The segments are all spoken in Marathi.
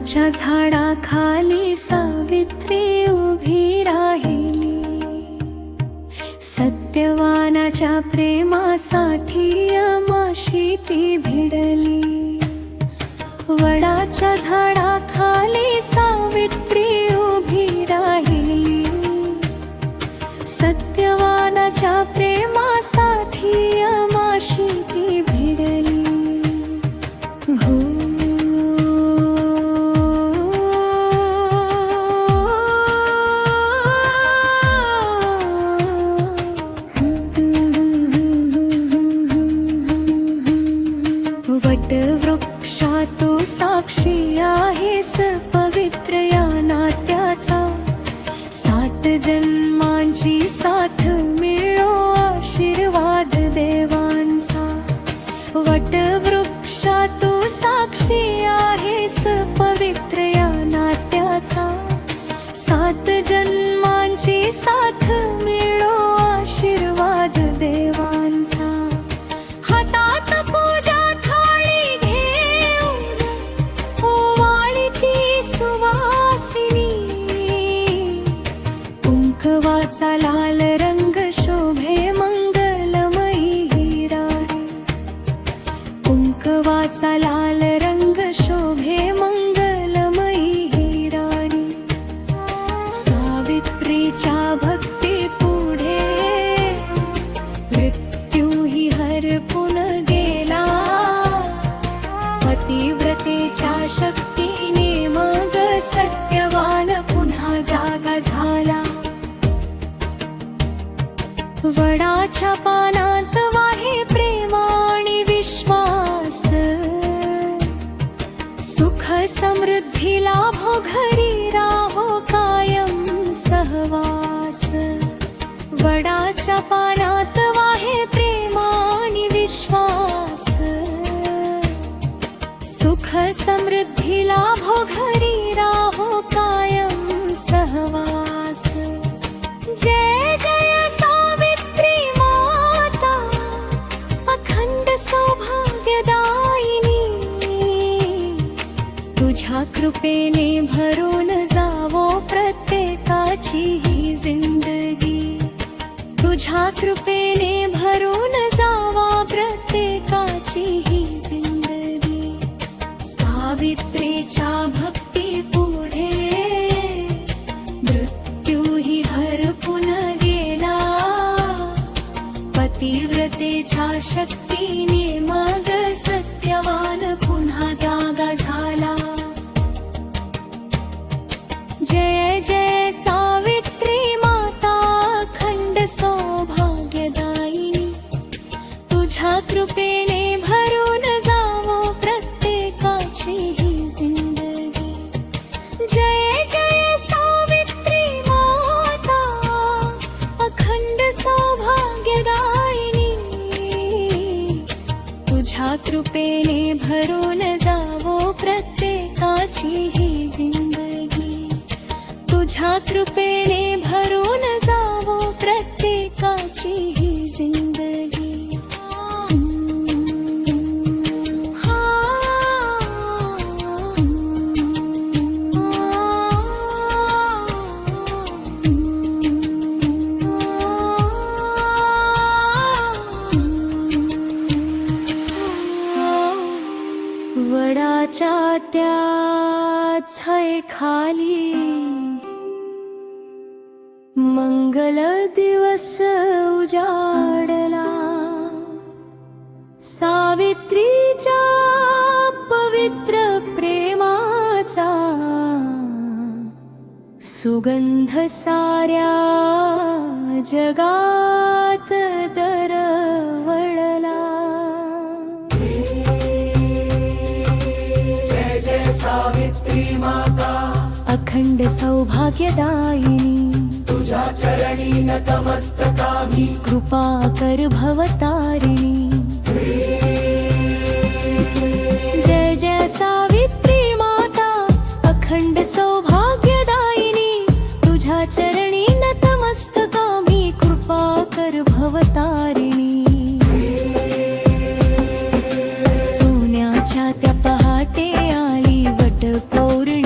वडाच्या झाडाखाली सावित्री उभी राहिली, सत्यवानाच्या प्रेमासाठी अमाशी ती भिडली। वडाच्या झाडाखाली सावित्री उभी राहिली, सत्यवानाच्या प्रेमासाठी अमाशी ती भिडली। वटवृक्षा तू साक्षी आहेस पवित्र या नात्याचा, 7 जन्मांची साथ मिळो आशीर्वाद देवांचा। वटवृक्षा तू साक्षी आहेस पवित्र या नात्याचा, 7 जन्मांची साथ मिळो आशीर्वाद देवांचा। हातात पूजा थाळी घेऊन ओवाळती सुवासिनी, कुंकवाचा लाल रंग शोभे मंगलमयी ही राणी, कुंकवाचा लाल रंग शोभे मंगलमयी ही राणी। सावित्रीच्या भक्ती पुढे मृत्यूही हरपून गेला, पतिव्रतेच्या शक्तीने मग सत्यवान पुन्हा जागा झाला। वडाच्या पानात वाहे प्रेम आणि विश्वास, सुख समृद्धी लाभो घरी राहो कायम सहवास। वडाच्या पानात वाहे प्रेम आणि विश्वास, सुख समृद्धी लाभो घरी राहो कायम सहवास। जय जय सावित्री माता, अखंड सौभाग्यदायिनी, तुझ्या कृपेने भरून जावो प्रत्येकाची ही जिंदगी, तुझ्या कृपेने भरून जावा प्रत्येकाची ही जिंदगी। सावित्रीच्या भक्ती पुढे मृत्यूही हरपून गेला, पतिव्रतेच्या शक्तीने मग सत्यवान पुन्हा जागा झाला। जय जय सावित्री माता, अखंड सौभाग्यदायिनी, तुझ्या कृपेने भरून जावो प्रत्येकाची ही जिंदगी। जय जय सावित्री माता, अखंड सौभाग्यदायिनी, तुझ्या कृपेने भरून जावो प्रत्येकाची ही जिंदगी, तुझ्या कृपेने भरून जावो प्रत्येकाची ही जिंदगी। वडाच्या त्या छायेखाली मंगल दिवस उजाडला, सावित्रीच्या पवित्र प्रेमाचा सुगंध साऱ्या जगात दरवळला। जय जय सावित्री माता, अखंड सौभाग्यदायिनी, तुझ्या चरणी नतमस्तकामी, कृपा कर भवतारिणी। जय जय सावित्री माता, अखंड सौभाग्यदायिनी, तुझ्या चरणी नतमस्तकामी, कृपा कर भवतारिणी। सोन्याच्या त्या पहाटे आली वटपौर्णिमा,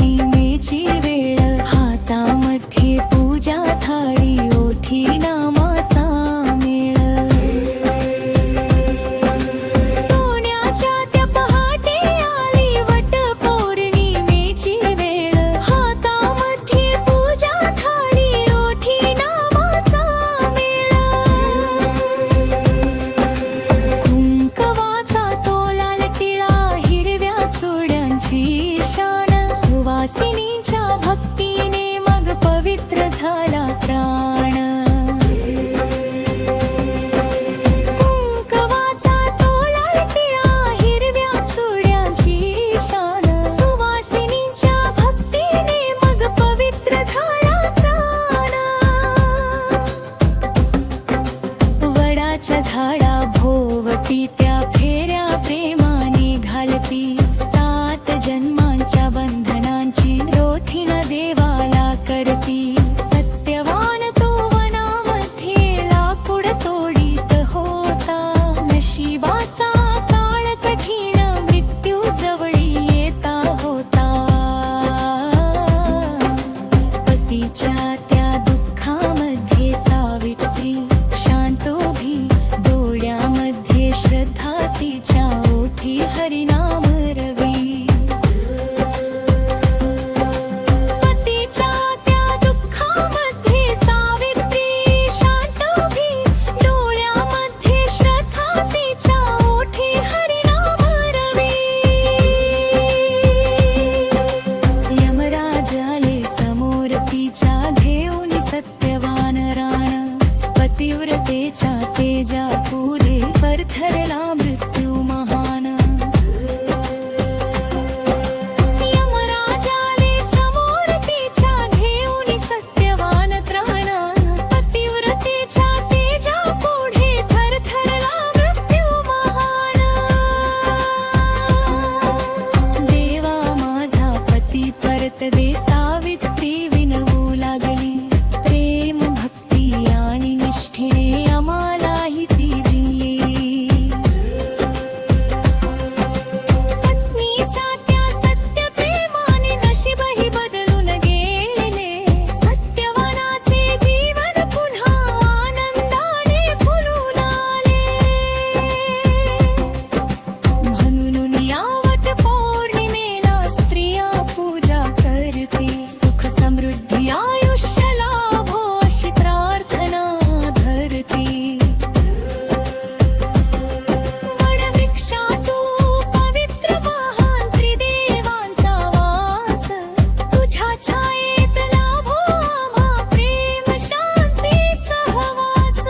भोवती त्या फेऱ्या प्रेमाने घालती 7 जन्मांच्या बंधनांची रोठीण देवाला करती सत्यवान तो वनामध्ये लाकूड तोडीत होता नशिबाचा काळ कठीण मृत्यू जवळी येता होता पतीच्या त्या दुःखामध्ये सावित्री शांत उभी डोळ्यामध्ये श्रद्धा तिच्या ओठी हरिनाम रवी पतीच्या त्या दुःखामध्ये सावित्री शांत उभी डोळ्यामध्ये श्रद्धा तिच्या ओठी हरिनाम रवी यमराज आले समोर तिच्या घेऊन सत्यवान राण पतिव्रतेच्या तेजा पुढे परथरला मृत्यू महान यमराज आले समोर तिच्या घेऊन सत्यवान त्राण पतिव्रतेच्या तेजा पुढे थरथरला मृत्यू महान देवा माझा पती परत दे सावित्री विनवू लागली प्रेम भक्ती आणि निष्ठेने आम्हालाही ती जिंकली पत्नीच्या त्या सत्य प्रेमाने नशीबही बदलून गेले सत्यवानाचे जीवन पुन्हा आनंदाने फुलून आले म्हणून या वट पौर्णिमेला स्त्रिया पूजा करते सुख समृद्धी आयुष्य लाभो अशी प्रार्थना धरते वडवृक्षा तू पवित्र महान त्रिदेवांचा वास तुझ्या छायेत लाभो आम्हा प्रेम शांती सहवास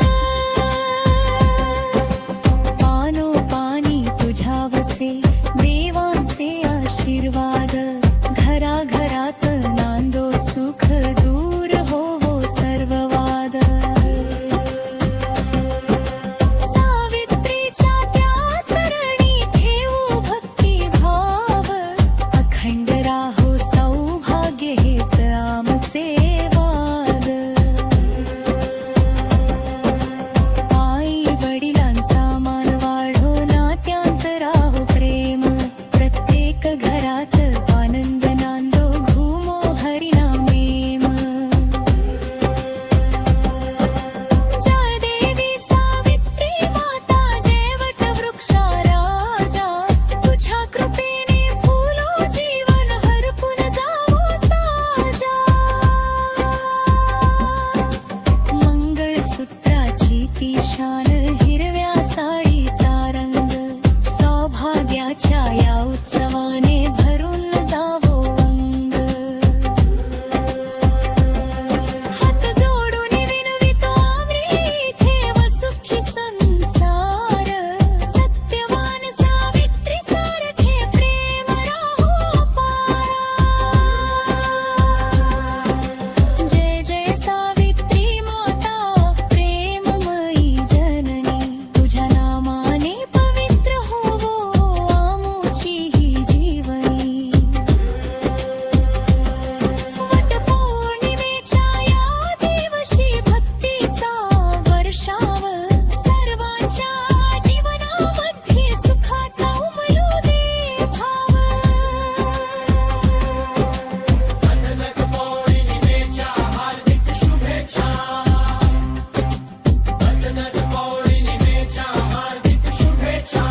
पानोपानी तुझ्या वसे देवांचे आशीर्वाद घराघरात नांदो सुख दूर होवो सर्व वाद सावित्रीच्या त्या चरणी ठेवू भक्ती भाव अखंड राहो सौभाग्य हेच आमचे वाद आई वडिलांचा मान वाढो नात्यांत राहो प्रेम प्रत्येक घरात आनंद नांदो घुमो हरिनामेम जय देवी सावित्री माता जय वटवृक्षा राजा तुझ्या कृपेने फुलो जीवन हरपून जावो साजा मंगळसूत्राची ती शान हिरव्या साडीचा रंग सौभाग्याच्या या उत्सवाने भरून जावो अंग हात जोडून विनवितो आम्ही इथे व सुखी संसार सत्यवान सावित्री सारखे प्रेम राहो अपार जय जय सावित्री माता प्रेममयी जननी तुझ्या नामाने पवित्र होवो आमोची ही जीवनी वटपौर्णिमेच्या या दिवशी भक्तीचा वर्षाव सर्वांच्या जीवनामध्ये सुखाचा उमलू दे भाव वटवृक्ष पौर्णिमेच्या हार्दिक शुभेच्छा वटवृक्ष पौर्णिमेच्या हार्दिक शुभेच्छा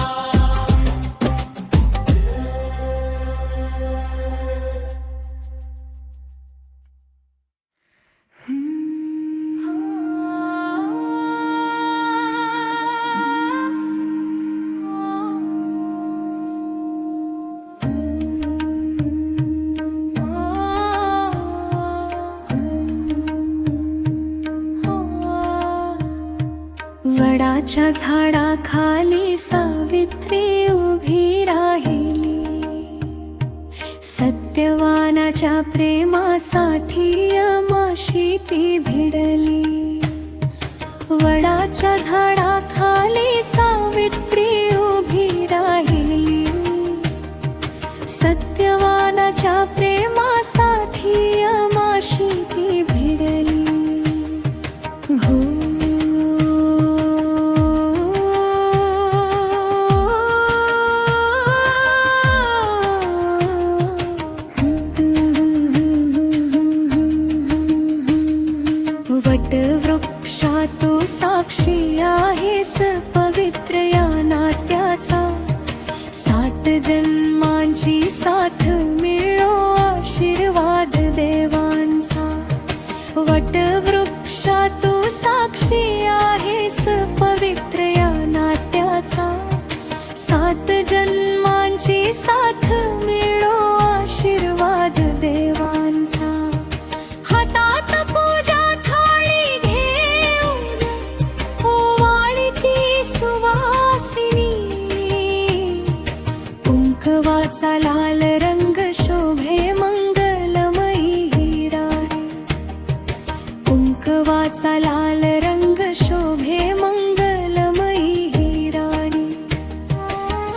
वडाच्या झाडाखाली सावित्री उभी राहिली सत्यवानाच्या प्रेमासाठी यमाशी ती भिडली वडाच्या झाडाखाली सावित्री उभी राहिली, सत्यवानाच्या प्रेमासाठी अमाशी ती भिडली. हो वटवृक्षा तू साक्षी आहेस पवित्र या नात्याचा, 7 जन्मांची साथ मिळो आशीर्वाद देवांचा. वटवृक्षा तू साक्षी आहेस पवित्र या नात्याचा, 7 जन्मांची साथ मिळो आशीर्वाद देवांचा. हातात पूजा थाळी घेऊन ओवाळती सुवासिनी, कुंकवाचा लाल रंग शोभे मंगलमयी ही राणी, कुंकवाचा लाल रंग शोभे मंगलमयी ही राणी.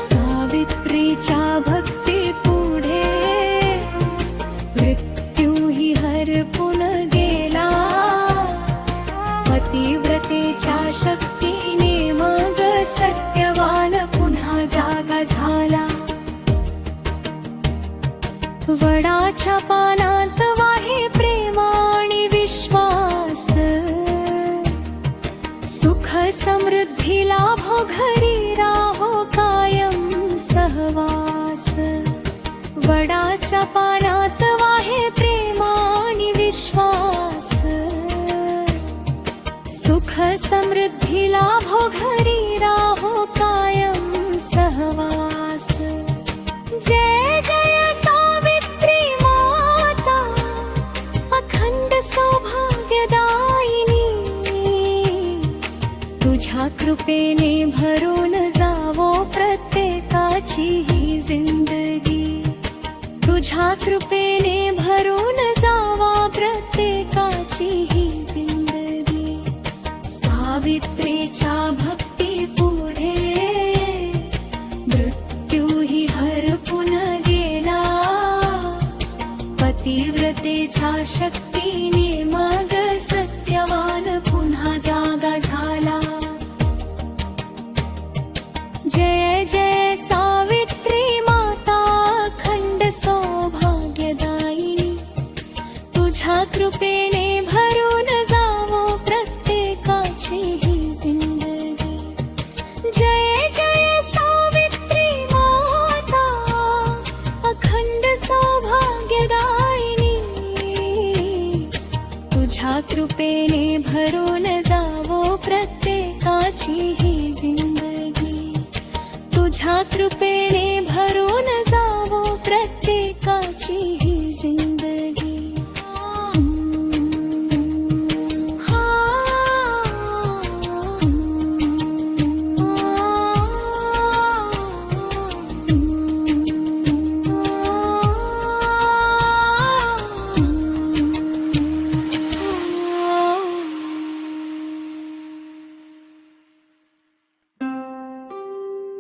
सावित्रीच्या भक्ती पुढे मृत्यूही हरपून गेला, पतिव्रतेच्या शक्तीने मग सत्यवान पुन्हा जागा झाला. वडाच्या पानात वाहे प्रेम आणि विश्वास, सुख समृद्धी लाभो घरी राहो कायम सहवास. वडाच्या पानात वाहे प्रेम आणि विश्वास, सुख समृद्धी लाभो घरी राहो कायम सहवास. जय जय सावित्री माता अखंड सौभाग्यदायिनी, तुझ्या कृपेने भरून जावो प्रत्येकाची ही जिंदगी, तुझ्या कृपेने भरून जावा प्रत्येकाची ही जिंदगी. सावित्रीच्या भक्ती पुढे मृत्यूही हरपून गेला, पतिव्रतेच्या शक्तीने मग सत्यवान पुन्हा जागा झाला. जय जय सावित्री माता अखंड सौभाग्यदायिनी, तुझ्या कृपेने भरून जावो प्रत्येकाची ही जिंदगी. जय जय सावित्री माता अखंड सौभाग्यदायिनी, तुझ्या कृपेने भरून जावो प्रत्येकाची ही जिंदगी, तुझ्या कृपेने भरून जावो प्रत्येकाची ही जिंदगी.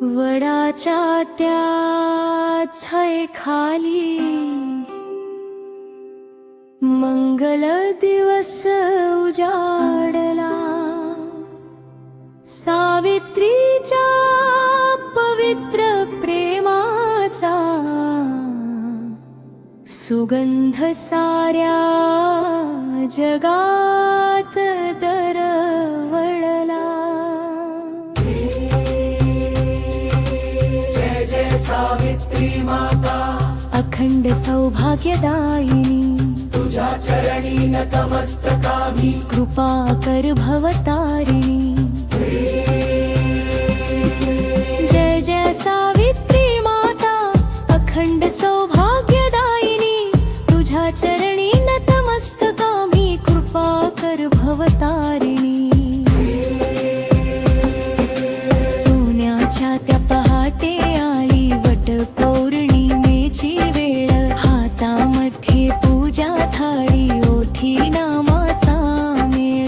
वडाच्या त्या छायेखाली मंगल दिवस उजाडला, सावित्रीच्या पवित्र प्रेमाचा सुगंध साऱ्या जगात दरवळला. जय जय सावित्री माता अखंड सौभाग्यदायिनी, तुझ्या चरणी नतमस्तकामी, कृपा कर भवतारिणी. जय जय सावित्री माता अखंड सौभाग्यदायिनी, तुझ्या चरणी नतमस्तकामी, कृपा कर भवतारिणी. सोन्याच्या त्या पहाटे आली वट पौर्णिमेची वेळ, हातामध्ये पूजा थाळी ओठी नामाचा मेळ.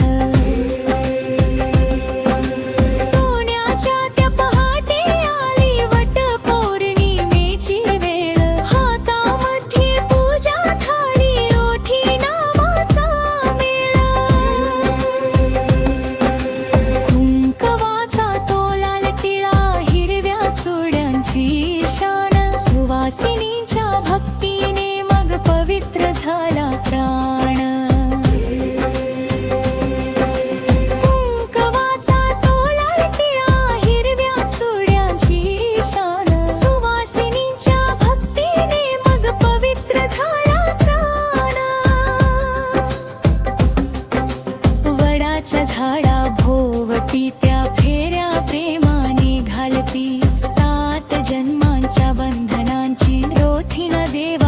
जन्मांच्या बंधनांची रोठीन देव